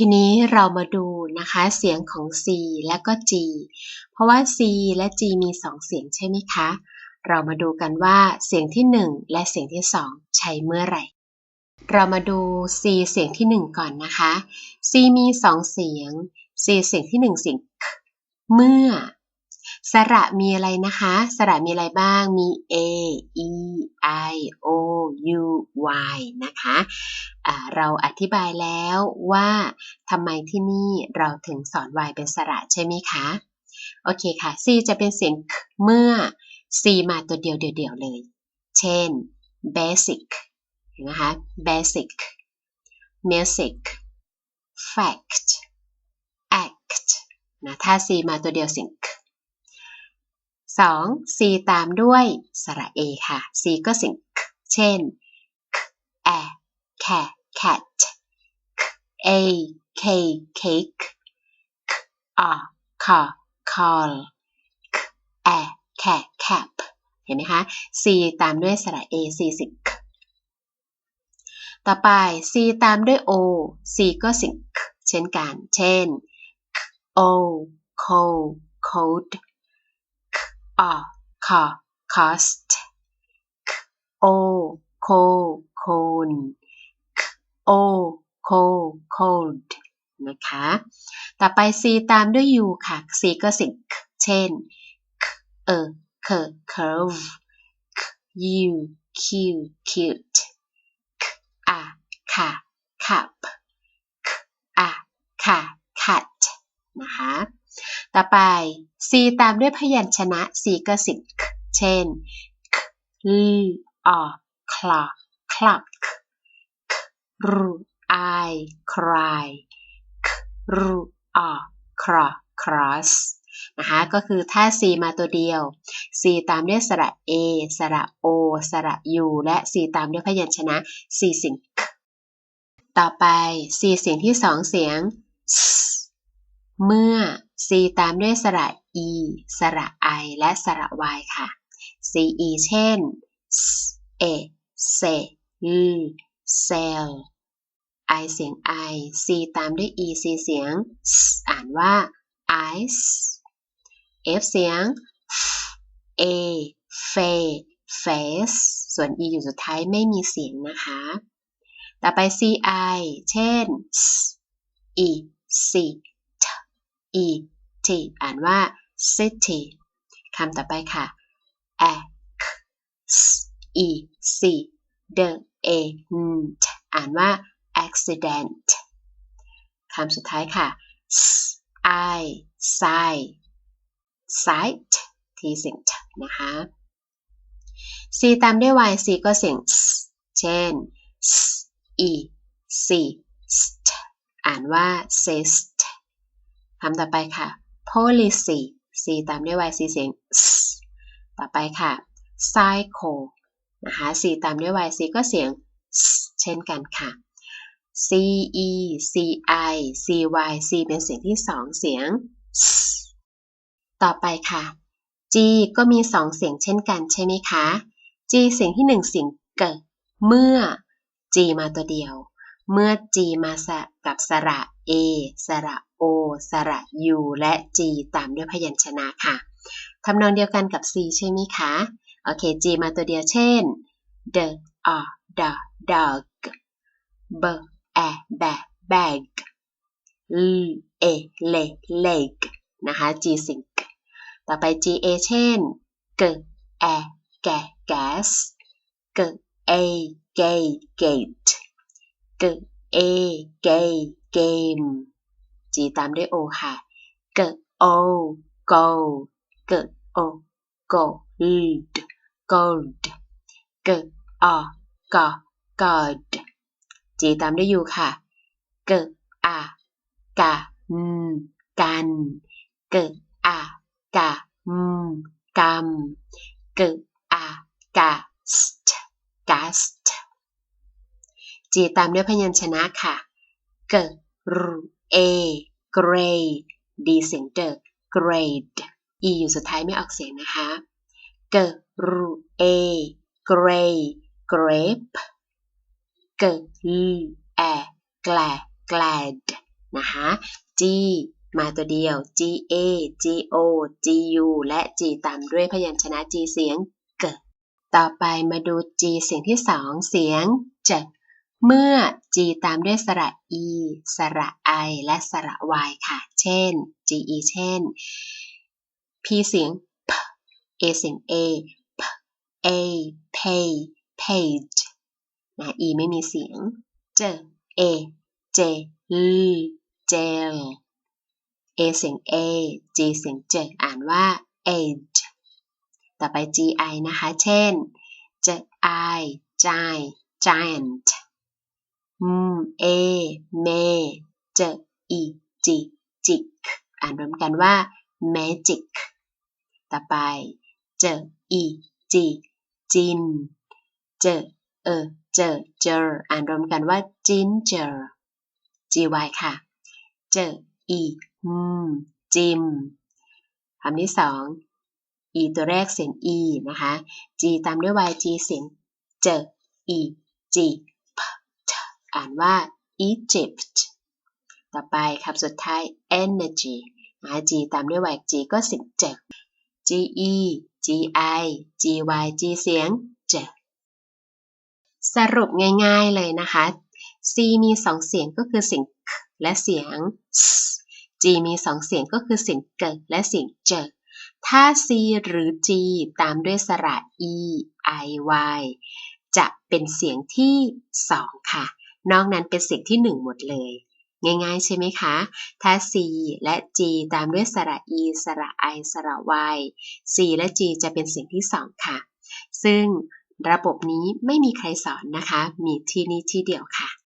ทีนี้เรามาดูนะคะเสียงของ C และก็ G เพราะว่า C และ G มี2เสียงใช่ไหมคะเรามาดูกันว่าเสียงที่1และเสียงที่2ใช้เมื่อไหร่เรามาดู C เสียงที่1ก่อนนะคะ C มี2เสียง C เสียงที่1เสียง k เมื่อสระมีอะไรนะคะสระมีอะไรบ้างมี A E I O U Y นะคะเราอธิบายแล้วว่าทำไมที่นี่เราถึงสอน Y เป็นสระใช่ไหมคะโอเคค่ะ C จะเป็นเสียง k เมื่อ C มาตัวเดียวเดี่ยวๆเลยเช่น basic เห็นไหมคะ basic music fact act นะถ้า C มาตัวเดียวเสียง k 2 C ตามด้วยสระ A ค่ะ C ก็เสียง k เช่น k a cat cat k a k cake k a car call k a cat cap เห็นไหมคะ C ตามด้วยสระ A C เสียง k ต่อไป C ตามด้วย O C ก็เสียง k เช่นกันเช่น k o cold cold cost o cone o cold นะคะต่อไป C ตามด้วย U ค่ะ C ก็เสียง k เช่น curve u cute cup cat นะคะต่อไป C ตามด้วยพยัญชนะ C ก็เสียง k เช่น clock I cry cross นะคะก็คือถ้า C มาตัวเดียว C ตามด้วยสระ A สระ O สระ U และ C ตามด้วยพยัญชนะ C เสียง k ต่อไป C เสียงที่2เสียง s เมื่อ C ตามด้วยสระ E สระ I และสระ Y ค่ะ CE เช่น sell I เสียง I C ตามด้วย E C เสียง S อ่านว่า ice F เสียง A face ส่วน E อยู่สุดท้ายไม่มีเสียงนะคะต่อไป CI เช่น T อ่านว่า city คำต่อไปค่ะ accident อ่านว่า accident คำสุดท้ายค่ะ sight ที่เสียง t นะคะ C ตามด้วย Y C ก็เสียง s เช่น st อ่านว่า cyst คำต่อไปค่ะ policy C ตามด้วย Y C เสียง s ต่อไปค่ะ cycle นะคะ C ตามด้วย Y C ก็เสียง s เช่นกันค่ะ CE CI CY C เป็นเสียงที่2เสียง s ต่อไปค่ะ G ก็มี2เสียงเช่นกันใช่ไหมคะ G เสียงที่1เสียง g เมื่อ G มาตัวเดียวเมื่อ G มากับสระ A สระ O สระ U และ G ตามด้วยพยัญชนะค่ะทำนองเดียวกันกับ C ใช่ไหมคะโอเค G มาตัวเดียวเช่น dog bag leg นะคะ G เสียง g ต่อไป GA เช่น gas gate game G ตามด้วย O ค่ะ gold god G ตามด้วย U ค่ะ กันกgust G ตามด้วยพยัญชนะค่ะ gray D เสียง D grade E อยู่สุดท้ายไม่ออกเสียงนะคะ grape glad นะคะ G มาตัวเดียว GA GO GU และ G ตามด้วยพยัญชนะ G เสียงเกต่อไปมาดู G เสียงที่2เสียงเจเมื่อ G ตามด้วยสระ E สระ I และสระ Y ค่ะเช่น GE เช่น P เสียง P A เสียง A P A pay page นะ E ไม่มีเสียงเจ A J L gel A เสียง A G เสียงเจอ่านว่า age ต่อไป GI นะคะเช่น GI giant A may GE jig อ่านรวมกันว่า magic ต่อไป GE G gin ger อ่านรวมกันว่า ginger GY ค่ะ GE gym คำที่2 E ตัวแรกเสียง E นะคะ G ตามด้วย Y G เสียง E G P T อ่านว่า Egypt ต่อไปคำสุดท้าย energy นะ G ตามด้วย Y G ก็เสียง GE GI GY G เสียง สรุปง่ายๆเลยนะคะ C มี2เสียงก็คือเสียง K และเสียง S G มี2เสียงก็คือเสียง G และเสียง J ถ้า C หรือ G ตามด้วยสระ E I Y จะเป็นเสียงที่2ค่ะนอกนั้นเป็นเสียงที่1หมดเลยง่ายๆใช่ไหมคะถ้า C และ G ตามด้วยสระ E สระ I สระ Y C และ G จะเป็นเสียงที่2ค่ะซึ่งระบบนี้ไม่มีใครสอนนะคะมีที่นี่ที่เดียวค่ะ